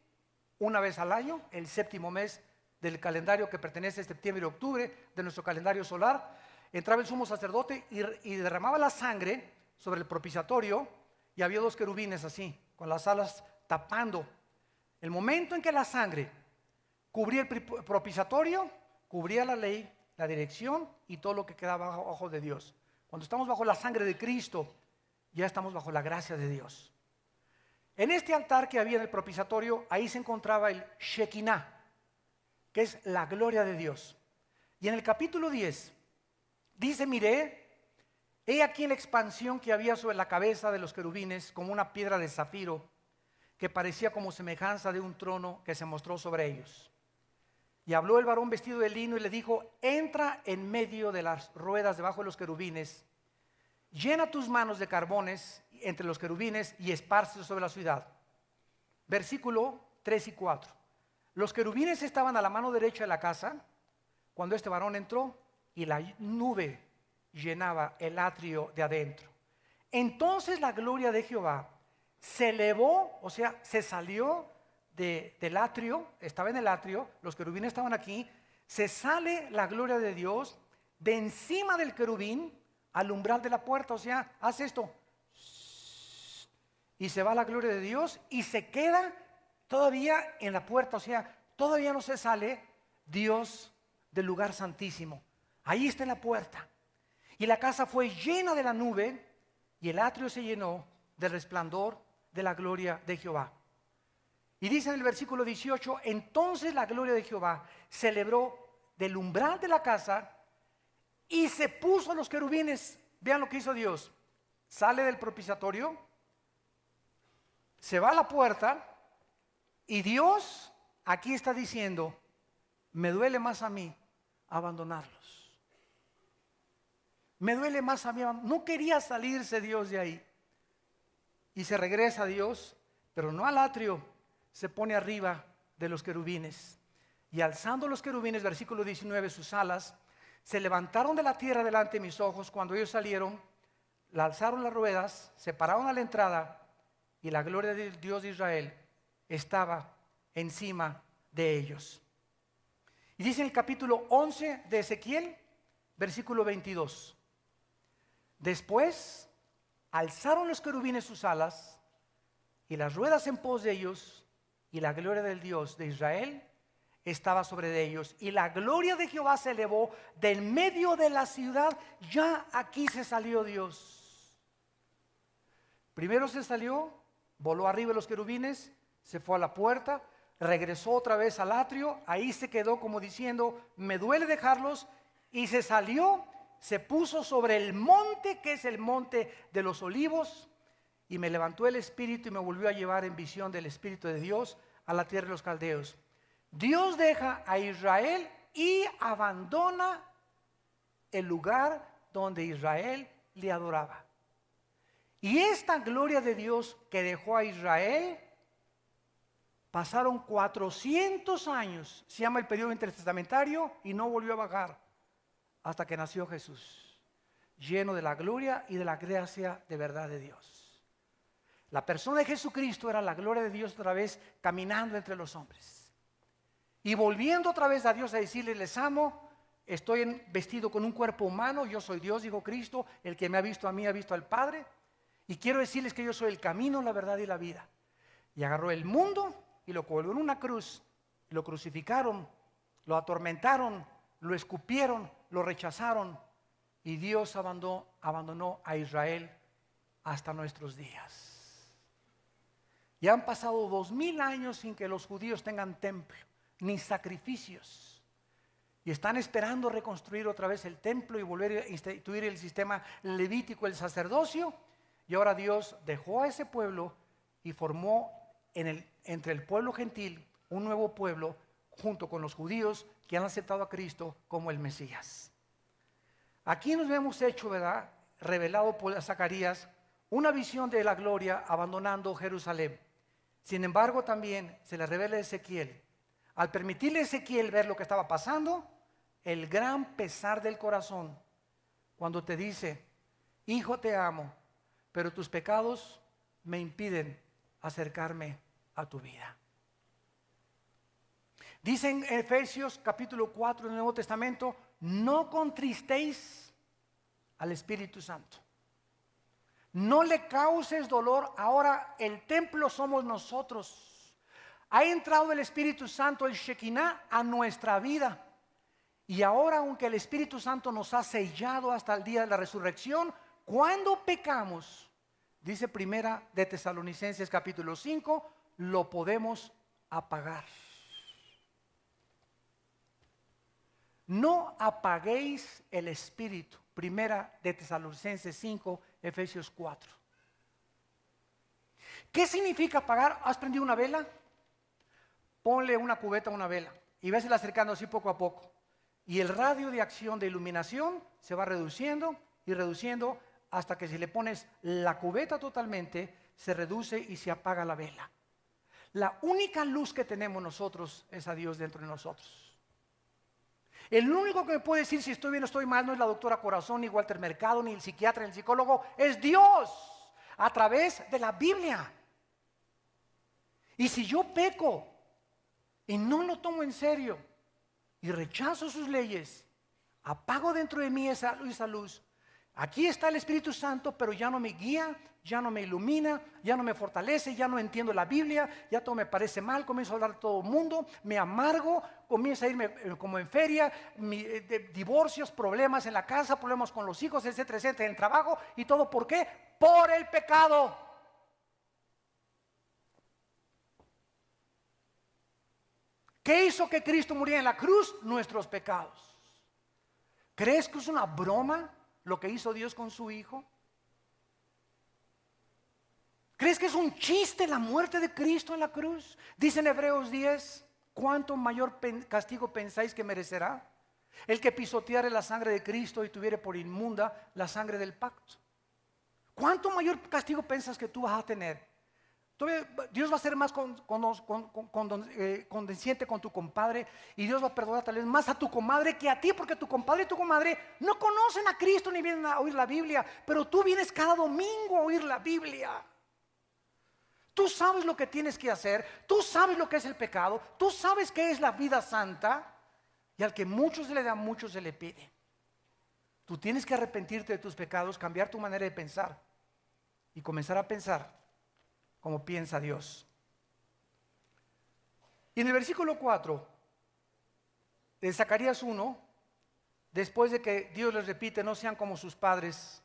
una vez al año, el 7º mes del calendario que pertenece a septiembre y octubre de nuestro calendario solar. Entraba el sumo sacerdote y derramaba la sangre sobre el propiciatorio, y había 2 querubines así, con las alas tapando. El momento en que la sangre cubría el propiciatorio, cubría la ley, la dirección y todo lo que quedaba bajo ojo de Dios. Cuando estamos bajo la sangre de Cristo, ya estamos bajo la gracia de Dios. En este altar que había en el propiciatorio, ahí se encontraba el Shekinah, que es la gloria de Dios. Y en el capítulo 10 dice, miré, he aquí la expansión que había sobre la cabeza de los querubines como una piedra de zafiro, que parecía como semejanza de un trono que se mostró sobre ellos. Y habló el varón vestido de lino y le dijo: entra en medio de las ruedas debajo de los querubines, llena tus manos de carbones entre los querubines y espárcelos sobre la ciudad. Versículo 3 y 4. Los querubines estaban a la mano derecha de la casa cuando este varón entró, y la nube llenaba el atrio de adentro. Entonces la gloria de Jehová se elevó, o sea, se salió del atrio, estaba en el atrio, los querubines estaban aquí, se sale la gloria de Dios de encima del querubín al umbral de la puerta, o sea, hace esto, y se va la gloria de Dios y se queda todavía en la puerta, o sea, todavía no se sale Dios del lugar santísimo. Ahí está en la puerta. Y la casa fue llena de la nube y el atrio se llenó del resplandor de la gloria de Jehová. Y dice en el versículo 18: entonces la gloria de Jehová se elevó del umbral de la casa y se puso a los querubines. Vean lo que hizo Dios. Sale del propiciatorio, se va a la puerta, y Dios aquí está diciendo: me duele más a mí abandonarlos. Me duele más a mí. No quería salirse Dios de ahí. Y se regresa a Dios, pero no al atrio, se pone arriba de los querubines. Y alzando los querubines, versículo 19, sus alas, se levantaron de la tierra delante de mis ojos. Cuando ellos salieron, alzaron las ruedas, se pararon a la entrada, y la gloria del Dios de Israel estaba encima de ellos. Y dice en el capítulo 11 de Ezequiel, versículo 22: después alzaron los querubines sus alas y las ruedas en pos de ellos, y la gloria del Dios de Israel estaba sobre ellos, y la gloria de Jehová se elevó del medio de la ciudad. Ya aquí se salió Dios. Primero se salió, voló arriba de los querubines, se fue a la puerta, regresó otra vez al atrio, ahí se quedó como diciendo: me duele dejarlos, y se salió, se puso sobre el monte, que es el monte de los olivos, y me levantó el espíritu y me volvió a llevar en visión del espíritu de Dios a la tierra de los caldeos. Dios deja a Israel y abandona el lugar donde Israel le adoraba. Y esta gloria de Dios que dejó a Israel, pasaron 400 años, se llama el periodo intertestamentario, y no volvió a bajar hasta que nació Jesús, lleno de la gloria y de la gracia de verdad de Dios. La persona de Jesucristo era la gloria de Dios otra vez, caminando entre los hombres y volviendo otra vez a Dios a decirle: les amo, estoy vestido con un cuerpo humano, yo soy Dios, dijo Cristo, el que me ha visto a mí ha visto al Padre, y quiero decirles que yo soy el camino, la verdad y la vida. Y agarró el mundo y lo colgó en una cruz, lo crucificaron, lo atormentaron, lo escupieron, lo rechazaron, y Dios abandonó a Israel hasta nuestros días. Ya han pasado 2000 años sin que los judíos tengan templo ni sacrificios, y están esperando reconstruir otra vez el templo y volver a instituir el sistema levítico, el sacerdocio. Y ahora Dios dejó a ese pueblo y formó entre el pueblo gentil un nuevo pueblo junto con los judíos que han aceptado a Cristo como el Mesías. Aquí nos vemos hecho, ¿verdad?, revelado por Zacarías, una visión de la gloria abandonando Jerusalén. Sin embargo, también se le revela a Ezequiel. Al permitirle a Ezequiel ver lo que estaba pasando, el gran pesar del corazón, cuando te dice: hijo, te amo, pero tus pecados me impiden acercarme a tu vida. Dice en Efesios capítulo 4 del Nuevo Testamento: no contristéis al Espíritu Santo. No le causes dolor. Ahora el templo somos nosotros. Ha entrado el Espíritu Santo, el Shekinah, a nuestra vida. Y ahora, aunque el Espíritu Santo nos ha sellado hasta el día de la resurrección, cuando pecamos, dice Primera de Tesalonicenses capítulo 5, lo podemos apagar. No apaguéis el Espíritu. Primera de Tesalonicenses 5, Efesios 4. ¿Qué significa apagar? ¿Has prendido una vela? Ponle una cubeta a una vela y vésela acercando así poco a poco. Y el radio de acción de iluminación se va reduciendo y reduciendo hasta que si le pones la cubeta totalmente, se reduce y se apaga la vela. La única luz que tenemos nosotros es a Dios dentro de nosotros. El único que me puede decir si estoy bien o estoy mal no es la doctora Corazón, ni Walter Mercado, ni el psiquiatra, ni el psicólogo, es Dios a través de la Biblia. Y si yo peco y no lo tomo en serio y rechazo sus leyes, apago dentro de mí esa luz. Aquí está el Espíritu Santo, pero ya no me guía, ya no me ilumina, ya no me fortalece, ya no entiendo la Biblia, ya todo me parece mal, comienzo a hablar de todo el mundo, me amargo, comienzo a irme como en feria, divorcios, problemas en la casa, problemas con los hijos, etcétera, etcétera, en el trabajo. ¿Y todo por qué? Por el pecado. ¿Qué hizo que Cristo muriera en la cruz? Nuestros pecados. ¿Crees que es una broma lo que hizo Dios con su Hijo? ¿Crees que es un chiste la muerte de Cristo en la cruz? Dice en Hebreos 10, ¿cuánto mayor castigo pensáis que merecerá el que pisoteare la sangre de Cristo y tuviere por inmunda la sangre del pacto? ¿Cuánto mayor castigo piensas que tú vas a tener? Dios va a ser más condescendiente con tu compadre, y Dios va a perdonar tal vez más a tu comadre que a ti, porque tu compadre y tu comadre no conocen a Cristo ni vienen a oír la Biblia, pero tú vienes cada domingo a oír la Biblia. Tú sabes lo que tienes que hacer, tú sabes lo que es el pecado, tú sabes qué es la vida santa, y al que mucho se le da, mucho se le pide. Tú tienes que arrepentirte de tus pecados, cambiar tu manera de pensar y comenzar a pensar como piensa Dios. Y en el versículo 4 de Zacarías 1, después de que Dios les repite, no sean como sus padres,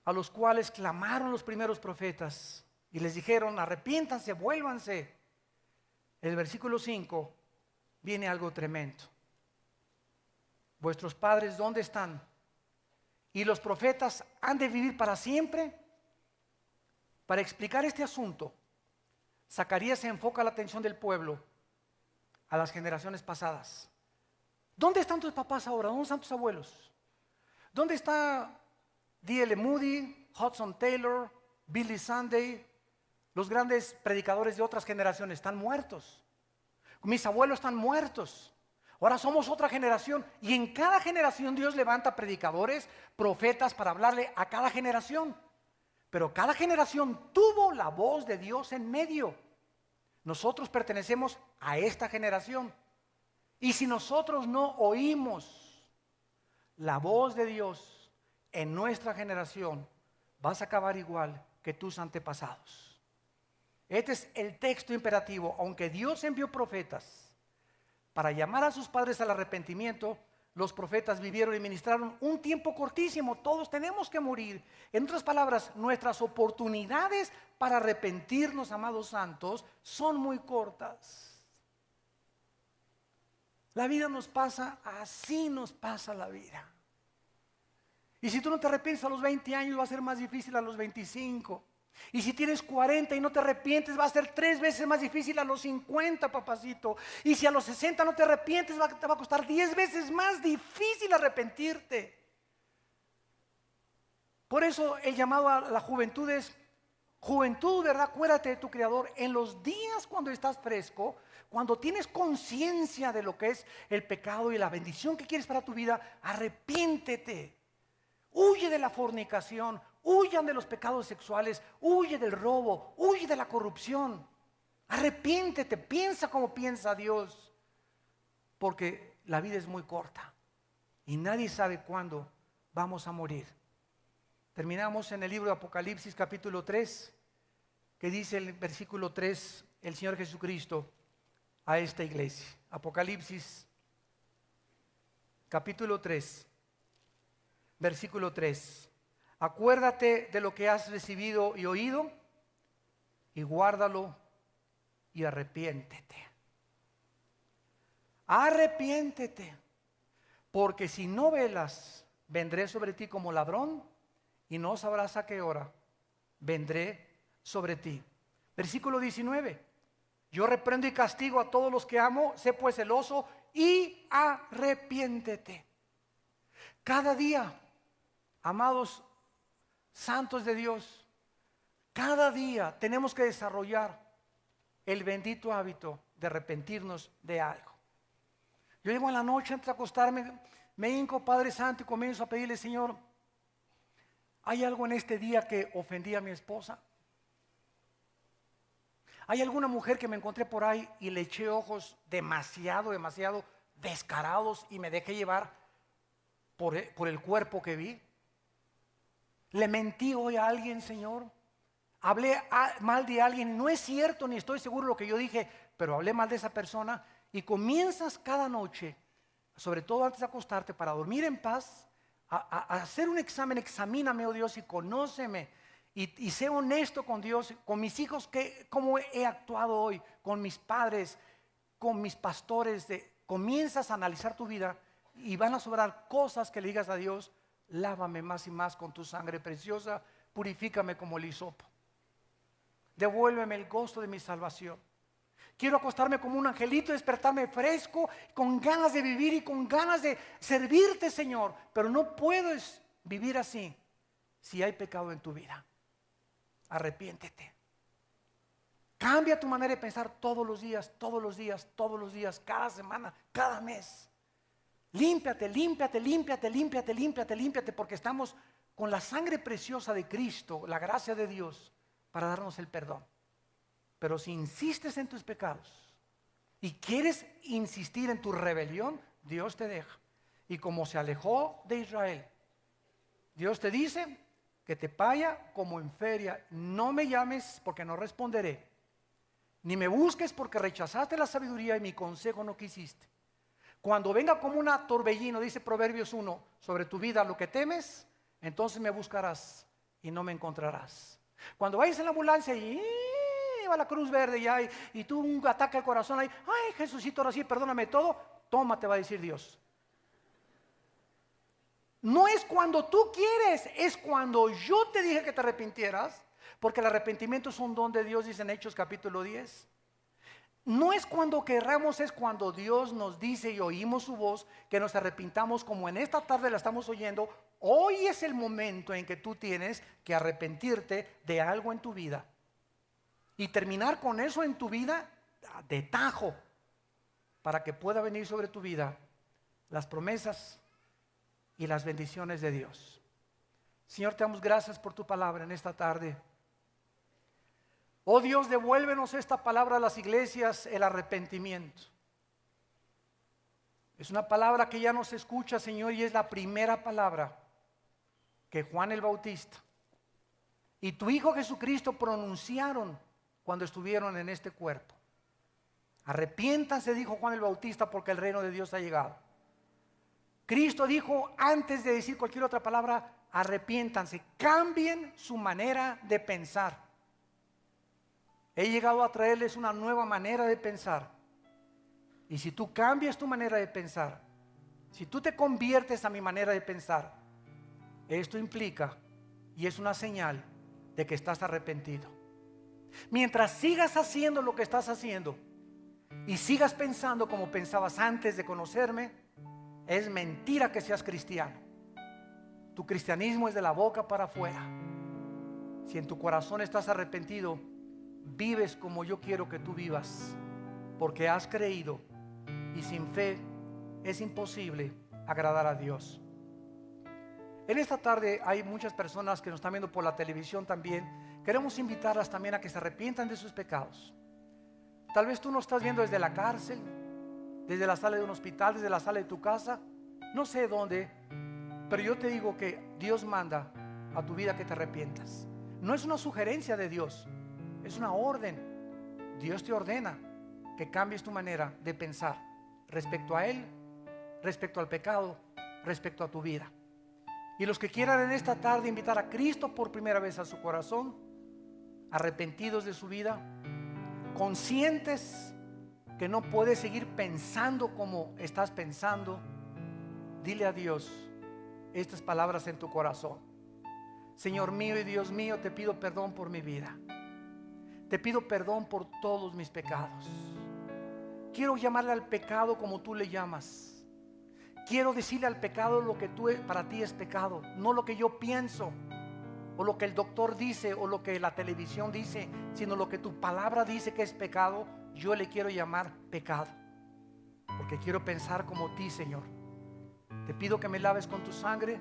a los cuales clamaron los primeros profetas y les dijeron, arrepiéntanse, vuélvanse. En el versículo 5 viene algo tremendo. ¿Vuestros padres dónde están? ¿Y los profetas han de vivir para siempre? Para explicar este asunto, Zacarías se enfoca la atención del pueblo a las generaciones pasadas. ¿Dónde están tus papás ahora? ¿Dónde están tus abuelos? ¿Dónde está D.L. Moody, Hudson Taylor, Billy Sunday? Los grandes predicadores de otras generaciones están muertos. Mis abuelos están muertos. Ahora somos otra generación, y en cada generación Dios levanta predicadores, profetas para hablarle a cada generación. Pero cada generación tuvo la voz de Dios en medio. Nosotros pertenecemos a esta generación. Y si nosotros no oímos la voz de Dios en nuestra generación, vas a acabar igual que tus antepasados. Este es el texto imperativo. Aunque Dios envió profetas para llamar a sus padres al arrepentimiento, los profetas vivieron y ministraron un tiempo cortísimo. Todos tenemos que morir. En otras palabras, nuestras oportunidades para arrepentirnos, amados santos, son muy cortas. La vida nos pasa, así nos pasa la vida. Y si tú no te arrepientes a los 20 años, va a ser más difícil a los 25. Y si tienes 40 y no te arrepientes, va a ser 3 veces más difícil a los 50, papacito. Y si a los 60 no te arrepientes, te va a costar 10 veces más difícil arrepentirte. Por eso el llamado a la juventud es, juventud, ¿verdad? Acuérdate de tu Creador en los días cuando estás fresco, cuando tienes conciencia de lo que es el pecado y la bendición que quieres para tu vida. Arrepiéntete. Huye de la fornicación, huyan de los pecados sexuales, huye del robo, huye de la corrupción. Arrepiéntete, piensa como piensa Dios, porque la vida es muy corta y nadie sabe cuándo vamos a morir. Terminamos en el libro de Apocalipsis capítulo 3, que dice el versículo 3, el Señor Jesucristo a esta iglesia. Apocalipsis capítulo 3. Versículo 3. Acuérdate de lo que has recibido y oído, y guárdalo y arrepiéntete. Arrepiéntete, porque si no velas, vendré sobre ti como ladrón y no sabrás a qué hora vendré sobre ti. Versículo 19. Yo reprendo y castigo a todos los que amo, sé pues celoso y arrepiéntete. Cada día, amados santos de Dios, cada día tenemos que desarrollar el bendito hábito de arrepentirnos de algo. Yo llego en la noche antes de acostarme, me hinco, Padre Santo, y comienzo a pedirle: Señor, ¿hay algo en este día que ofendí a mi esposa? ¿Hay alguna mujer que me encontré por ahí y le eché ojos demasiado descarados y me dejé llevar por el cuerpo que vi? ¿Le mentí hoy a alguien, Señor? ¿Hablé mal de alguien? No es cierto, ni estoy seguro de lo que yo dije, pero hablé mal de esa persona. Y comienzas cada noche, sobre todo antes de acostarte, para dormir en paz, a hacer un examen. Examíname, oh Dios, y conóceme. Y sé honesto con Dios, con mis hijos, cómo he actuado hoy, con mis padres, con mis pastores. Comienzas a analizar tu vida y van a sobrar cosas que le digas a Dios: lávame más y más con tu sangre preciosa, purifícame como el hisopo, devuélveme el gozo de mi salvación. Quiero acostarme como un angelito y despertarme fresco, con ganas de vivir y con ganas de servirte, Señor. Pero no puedes vivir así si hay pecado en tu vida. Arrepiéntete. Cambia tu manera de pensar todos los días, cada semana, cada mes. Límpiate, porque estamos con la sangre preciosa de Cristo, la gracia de Dios, para darnos el perdón. Pero si insistes en tus pecados y quieres insistir en tu rebelión, Dios te deja. Y como se alejó de Israel, Dios te dice que te vaya como en feria. No me llames porque no responderé, ni me busques porque rechazaste la sabiduría y mi consejo no quisiste. Cuando venga como una torbellino, dice Proverbios 1, sobre tu vida lo que temes, entonces me buscarás y no me encontrarás. Cuando vayas en la ambulancia y va la cruz verde ya, y tú un ataque al corazón ahí: ay, Jesucito, ahora sí, perdóname todo. Toma, te va a decir Dios. No es cuando tú quieres, es cuando yo te dije que te arrepintieras, porque el arrepentimiento es un don de Dios, dice en Hechos capítulo 10. No es cuando querramos, es cuando Dios nos dice y oímos su voz que nos arrepintamos, como en esta tarde la estamos oyendo. Hoy es el momento en que tú tienes que arrepentirte de algo en tu vida y terminar con eso en tu vida de tajo, para que pueda venir sobre tu vida las promesas y las bendiciones de Dios. Señor, te damos gracias por tu palabra en esta tarde. Oh Dios, devuélvenos esta palabra a las iglesias: el arrepentimiento. Es una palabra que ya no se escucha, Señor, y es la primera palabra que Juan el Bautista y tu Hijo Jesucristo pronunciaron cuando estuvieron en este cuerpo. Arrepiéntanse, dijo Juan el Bautista, porque el reino de Dios ha llegado. Cristo dijo, antes de decir cualquier otra palabra: arrepiéntanse, cambien su manera de pensar. He llegado a traerles una nueva manera de pensar. Y si tú cambias tu manera de pensar, si tú te conviertes a mi manera de pensar, esto implica y es una señal de que estás arrepentido. Mientras sigas haciendo lo que estás haciendo y sigas pensando como pensabas antes de conocerme, es mentira que seas cristiano. Tu cristianismo es de la boca para afuera. Si en tu corazón estás arrepentido, vives como yo quiero que tú vivas, porque has creído, y sin fe es imposible agradar a Dios. En esta tarde hay muchas personas que nos están viendo por la televisión también. Queremos invitarlas también a que se arrepientan de sus pecados. Tal vez tú nos estás viendo desde la cárcel, desde la sala de un hospital, desde la sala de tu casa, no sé dónde, pero yo te digo que Dios manda a tu vida que te arrepientas. No es una sugerencia de Dios, es una orden. Dios te ordena que cambies tu manera de pensar respecto a Él, respecto al pecado, respecto a tu vida. Y los que quieran en esta tarde invitar a Cristo por primera vez a su corazón, arrepentidos de su vida, conscientes que no puedes seguir pensando como estás pensando, dile a Dios estas palabras en tu corazón: Señor mío y Dios mío, te pido perdón por mi vida. Te pido perdón por todos mis pecados. Quiero llamarle al pecado como tú le llamas. Quiero decirle al pecado lo que para ti es pecado, no lo que yo pienso, o lo que el doctor dice, o lo que la televisión dice, sino lo que tu palabra dice que es pecado. Yo le quiero llamar pecado, porque quiero pensar como ti, Señor. Te pido que me laves con tu sangre,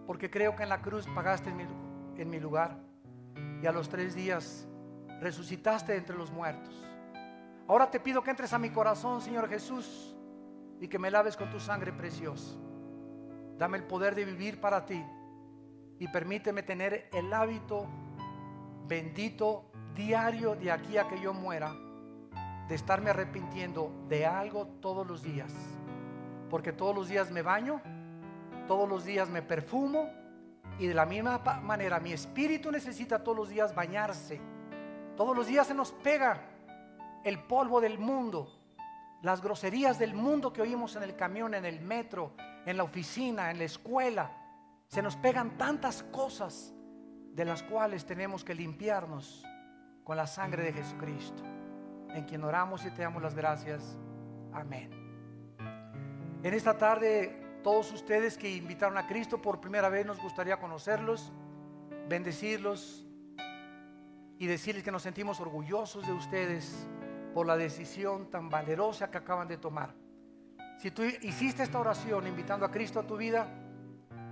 porque creo que en la cruz pagaste en mi lugar, y a los 3 días resucitaste entre los muertos. Ahora te pido que entres a mi corazón, Señor Jesús, y que me laves con tu sangre preciosa. Dame el poder de vivir para ti, y permíteme tener el hábito bendito diario de aquí a que yo muera, de estarme arrepintiendo de algo todos los días, porque todos los días me baño, todos los días me perfumo, y de la misma manera mi espíritu necesita todos los días bañarse. Todos los días se nos pega el polvo del mundo, las groserías del mundo que oímos en el camión, en el metro, en la oficina, en la escuela. Se nos pegan tantas cosas de las cuales tenemos que limpiarnos con la sangre de Jesucristo, en quien oramos y te damos las gracias. Amén. En esta tarde, todos ustedes que invitaron a Cristo por primera vez, nos gustaría conocerlos, bendecirlos y decirles que nos sentimos orgullosos de ustedes por la decisión tan valerosa que acaban de tomar. Si tú hiciste esta oración invitando a Cristo a tu vida,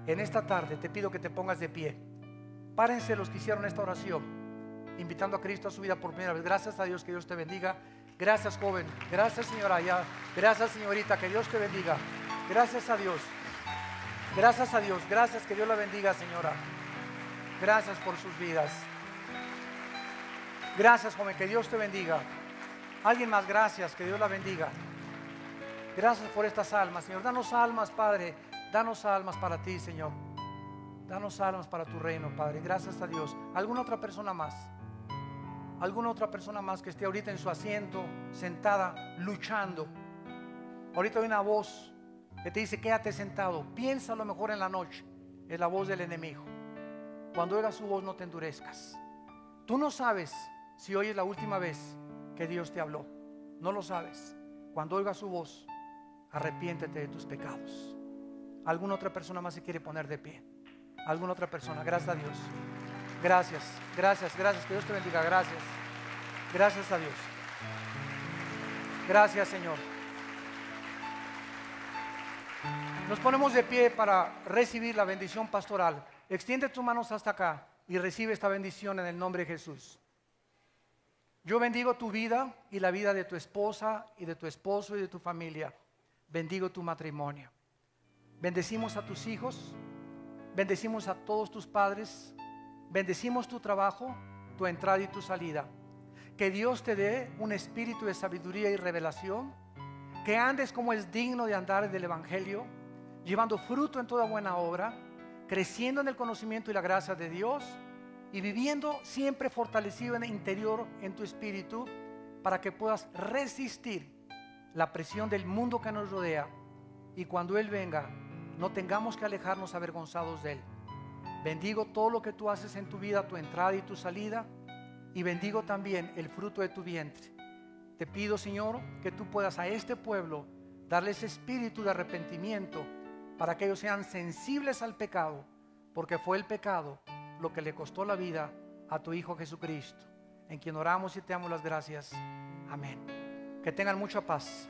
en esta tarde te pido que te pongas de pie. Párense los que hicieron esta oración invitando a Cristo a su vida por primera vez. Gracias a Dios, que Dios te bendiga. Gracias, joven. Gracias, señora. Gracias, señorita, que Dios te bendiga. Gracias a Dios. Gracias a Dios. Gracias, que Dios la bendiga, señora. Gracias por sus vidas. Gracias, joven, que Dios te bendiga. Alguien más, gracias, que Dios la bendiga. Gracias por estas almas, Señor. Danos almas, Padre. Danos almas para ti, Señor. Danos almas para tu reino, Padre. Gracias a Dios. ¿Alguna otra persona más? ¿Alguna otra persona más que esté ahorita en su asiento, sentada, luchando? Ahorita hay una voz que te dice: quédate sentado. Piensa a lo mejor en la noche. Es la voz del enemigo. Cuando oigas su voz, no te endurezcas. Tú no sabes si hoy es la última vez que Dios te habló. No lo sabes. Cuando oigas su voz, arrepiéntete de tus pecados. ¿Alguna otra persona más se quiere poner de pie? ¿Alguna otra persona? Gracias a Dios. Gracias, gracias, gracias. Que Dios te bendiga. Gracias. Gracias a Dios. Gracias, Señor. Nos ponemos de pie para recibir la bendición pastoral. Extiende tus manos hasta acá y recibe esta bendición en el nombre de Jesús. Yo bendigo tu vida y la vida de tu esposa y de tu esposo y de tu familia. Bendigo tu matrimonio. Bendecimos a tus hijos. Bendecimos a todos tus padres. Bendecimos tu trabajo, tu entrada y tu salida. Que Dios te dé un espíritu de sabiduría y revelación. Que andes como es digno de andar del Evangelio, llevando fruto en toda buena obra, creciendo en el conocimiento y la gracia de Dios, y viviendo siempre fortalecido en el interior, en tu espíritu, para que puedas resistir la presión del mundo que nos rodea, y cuando Él venga no tengamos que alejarnos avergonzados de Él. Bendigo todo lo que tú haces en tu vida, tu entrada y tu salida, y bendigo también el fruto de tu vientre. Te pido, Señor, que tú puedas a este pueblo darles espíritu de arrepentimiento, para que ellos sean sensibles al pecado, porque fue el pecado lo que le costó la vida a tu Hijo Jesucristo, en quien oramos y te damos las gracias. Amén. Que tengan mucha paz.